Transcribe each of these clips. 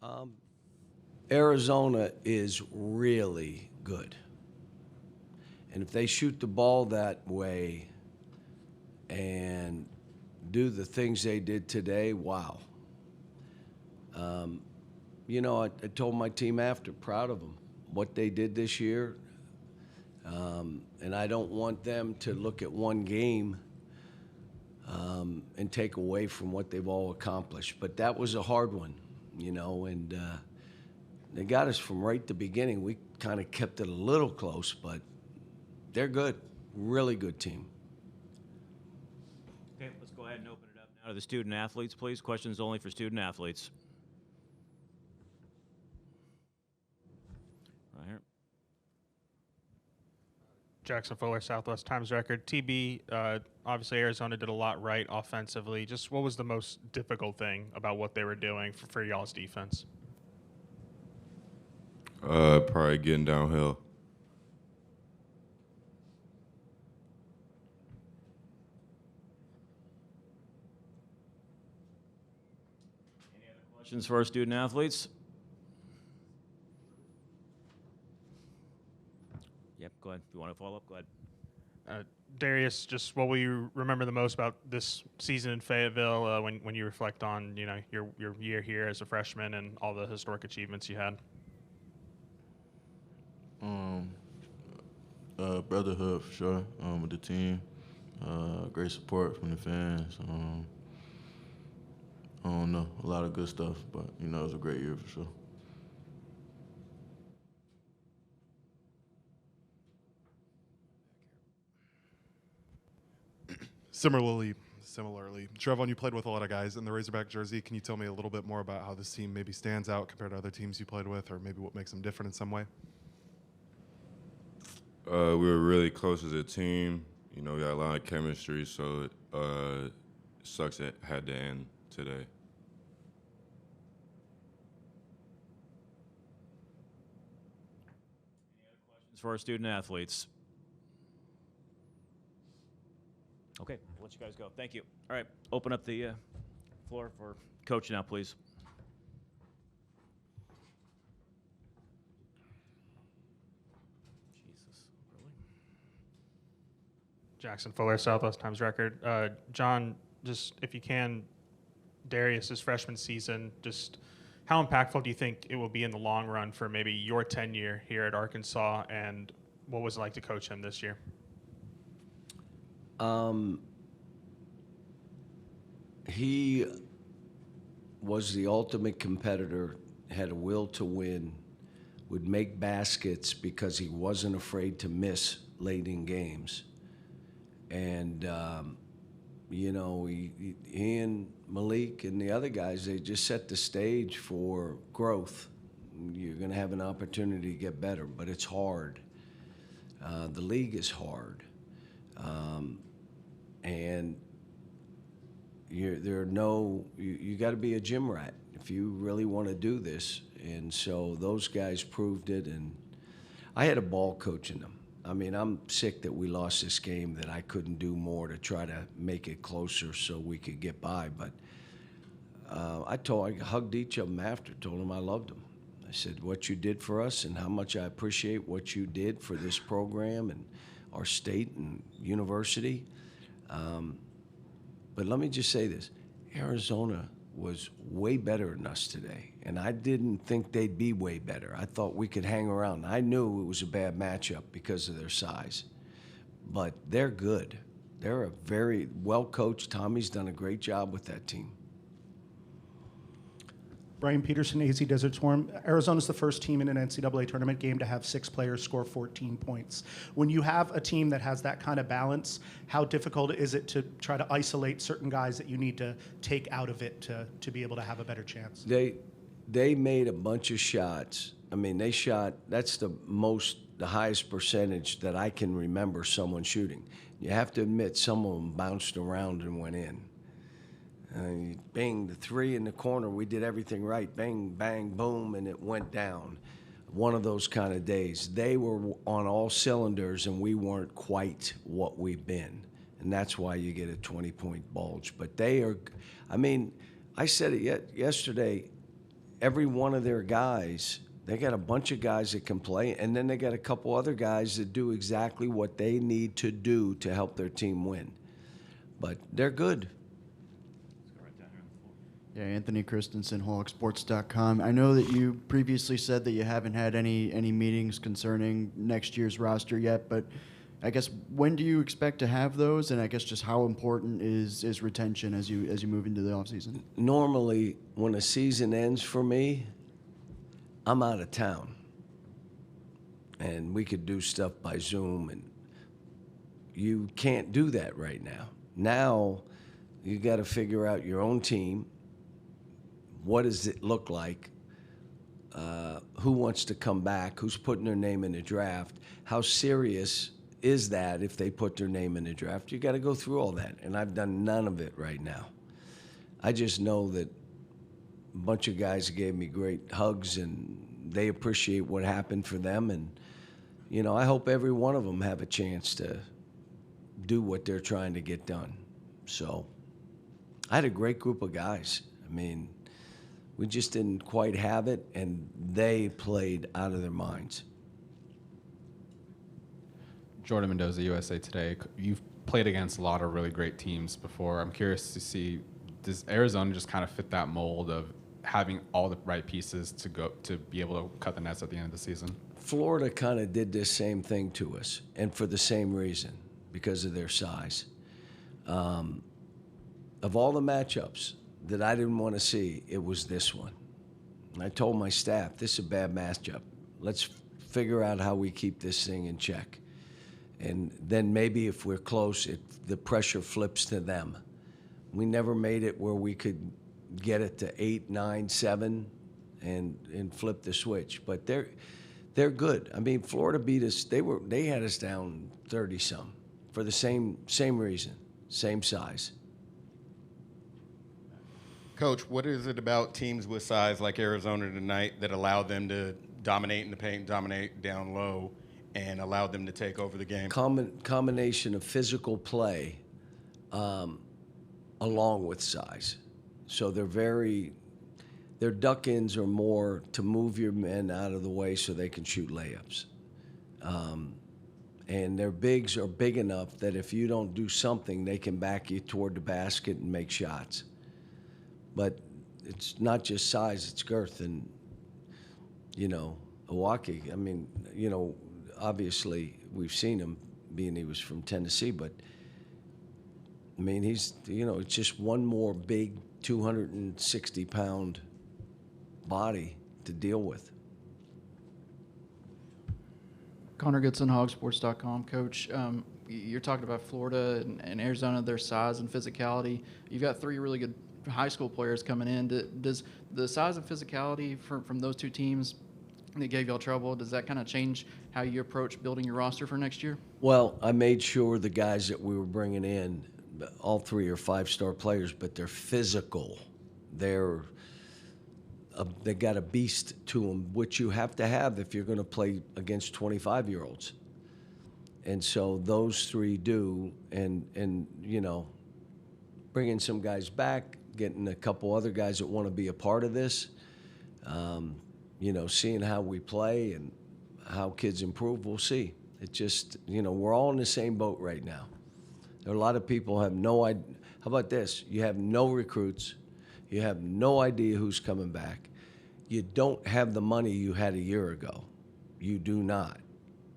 Um, Arizona is really good. And if they shoot the ball that way and do the things they did today, wow. I told my team after, proud of them, what they did this year. And I don't want them to look at one game and take away from what they've all accomplished. But that was a hard one, and they got us from right the beginning. We kind of kept it a little close, but they're good, really good team. Okay, let's go ahead and open it up now to the student athletes, please. Questions only for student athletes. Right here. Jackson Fuller, Southwest Times Record. TB, obviously Arizona did a lot right offensively. Just what was the most difficult thing about what they were doing for y'all's defense? Probably getting downhill. Any other questions for our student athletes? Yep, go ahead. If you want to follow up, go ahead. Darius, just what will you remember the most about this season in Fayetteville when you reflect on your year here as a freshman and all the historic achievements you had? Brotherhood for sure with the team. Great support from the fans. I don't know, a lot of good stuff, but it was a great year for sure. Similarly, Trevon, you played with a lot of guys in the Razorback jersey. Can you tell me a little bit more about how this team maybe stands out compared to other teams you played with, or maybe what makes them different in some way? We were really close as a team. We got a lot of chemistry, so it sucks it had to end today. Any other questions for our student athletes? Okay, I'll let you guys go. Thank you. All right, open up the floor for coach now, please. Jesus, really? Jackson Fuller, Southwest Times Record. John, just if you can, Darius's freshman season, just how impactful do you think it will be in the long run for maybe your tenure here at Arkansas, and what was it like to coach him this year? He was the ultimate competitor, had a will to win, would make baskets because he wasn't afraid to miss late in games. And, he and Malik and the other guys, they just set the stage for growth. You're going to have an opportunity to get better, but it's hard. The league is hard. And you got to be a gym rat if you really want to do this. And so those guys proved it, and I had a ball coaching them. I mean, I'm sick that we lost this game, that I couldn't do more to try to make it closer so we could get by. But I hugged each of them after, told them I loved them. I said, what you did for us and how much I appreciate what you did for this program and our state and university. But let me just say this. Arizona was way better than us today, and I didn't think they'd be way better. I thought we could hang around. I knew it was a bad matchup because of their size, but they're good. They're a very well-coached. Tommy's done a great job with that team. Brian Peterson, AZ Desert Storm. Arizona's the first team in an NCAA tournament game to have 6 players score 14 points. When you have a team that has that kind of balance, how difficult is it to try to isolate certain guys that you need to take out of it to be able to have a better chance? They made a bunch of shots. I mean, they shot, that's the highest percentage that I can remember someone shooting. You have to admit some of them bounced around and went in. Bang, the 3 in the corner, we did everything right. Bang, bang, boom, and it went down. One of those kind of days. They were on all cylinders, and we weren't quite what we've been. And that's why you get a 20-point bulge. But they are, I mean, I said it yesterday, every one of their guys, they got a bunch of guys that can play, and then they got a couple other guys that do exactly what they need to do to help their team win. But they're good. Yeah, Anthony Christensen, HawkSports.com. I know that you previously said that you haven't had any meetings concerning next year's roster yet, but I guess when do you expect to have those? And I guess just how important is retention as you move into the offseason? Normally, when a season ends for me, I'm out of town. And we could do stuff by Zoom, and you can't do that right now. Now, you got to figure out your own team. What does it look like? Who wants to come back? Who's putting their name in the draft? How serious is that if they put their name in the draft? You got to go through all that, and I've done none of it right now. I just know that a bunch of guys gave me great hugs, and they appreciate what happened for them, and you know, I hope every one of them have a chance to do what they're trying to get done. So I had a great group of guys. I mean, we just didn't quite have it, and they played out of their minds. Jordan Mendoza, USA Today. You've played against a lot of really great teams before. I'm curious to see, does Arizona just kind of fit that mold of having all the right pieces to be able to cut the nets at the end of the season? Florida kind of did this same thing to us, and for the same reason, because of their size. Of all the matchups that I didn't want to see, it was this one. And I told my staff, this is a bad matchup. Let's figure out how we keep this thing in check. And then maybe if we're close, the pressure flips to them. We never made it where we could get it to 8, 9, 7 and flip the switch. But they're good. I mean, Florida beat us. They had us down 30-some for the same reason, same size. Coach, what is it about teams with size like Arizona tonight that allow them to dominate in the paint, dominate down low, and allow them to take over the game? Combination of physical play along with size. So their duck-ins are more to move your men out of the way so they can shoot layups. And their bigs are big enough that if you don't do something, they can back you toward the basket and make shots. But it's not just size, it's girth. And, you know, Iwaki, I mean, you know, obviously we've seen him being he was from Tennessee, but, I mean, he's, you know, it's just one more big 260-pound body to deal with. Connor Goodson, HogSports.com. Coach, you're talking about Florida and Arizona, their size and physicality. You've got 3 really good high school players coming in. Does the size and physicality from those 2 teams that gave y'all trouble, does that kind of change how you approach building your roster for next year? Well, I made sure the guys that we were bringing in, all 3 are 5-star players, but they're physical. They got a beast to them, which you have to have if you're going to play against 25-year-olds. And so those 3 do, and you know, bringing some guys back, getting a couple other guys that want to be a part of this, you know, seeing how we play and how kids improve, we'll see. It just, you know, we're all in the same boat right now. There are a lot of people who have no idea. How about this? You have no recruits. You have no idea who's coming back. You don't have the money you had a year ago. You do not.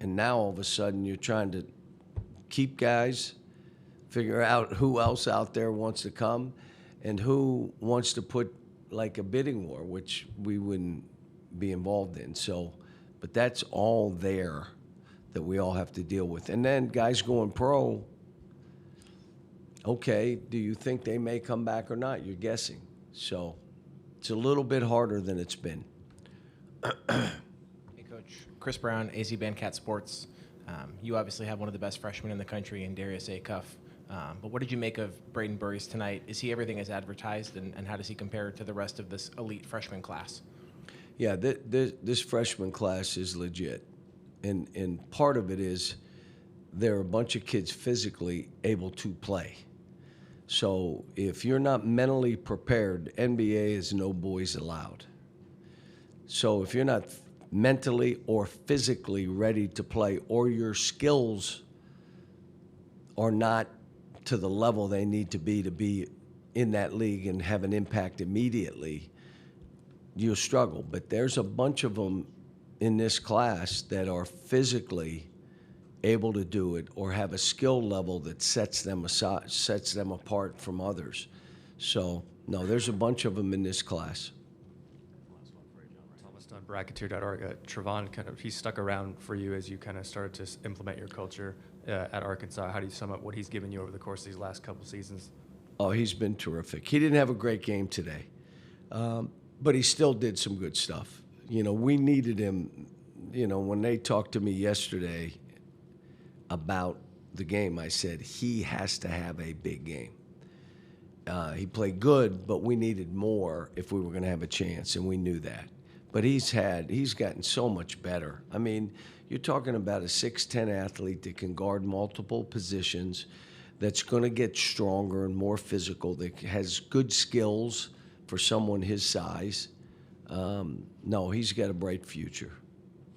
And now all of a sudden you're trying to keep guys, figure out who else out there wants to come and who wants to put like a bidding war, which we wouldn't be involved in. So, but that's all there that we all have to deal with. And then guys going pro, okay, do you think they may come back or not? You're guessing. So it's a little bit harder than it's been. Hey, Coach. Chris Brown, AZ Bandcat Sports. You obviously have one of the best freshmen in the country in Darius Acuff. But what did you make of Braden Burries tonight? Is he everything as advertised, and how does he compare to the rest of this elite freshman class? Yeah, this freshman class is legit. And part of it is there are a bunch of kids physically able to play. So if you're not mentally prepared, NBA is no boys allowed. So if you're not mentally or physically ready to play, or your skills are not to the level they need to be in that league and have an impact immediately, you'll struggle. But there's a bunch of them in this class that are physically able to do it or have a skill level that sets them apart from others. So, no, there's a bunch of them in this class. Thomas Dunn, bracketeer.org. Trevon, he stuck around for you as you kind of started to implement your culture at Arkansas. How do you sum up what he's given you over the course of these last couple seasons? Oh, he's been terrific. He didn't have a great game today, but he still did some good stuff. We needed him. When they talked to me yesterday about the game, I said he has to have a big game. He played good, but we needed more if we were going to have a chance, and we knew that. But he's gotten so much better. I mean, you're talking about a 6'10" athlete that can guard multiple positions, that's going to get stronger and more physical, that has good skills for someone his size. No, he's got a bright future.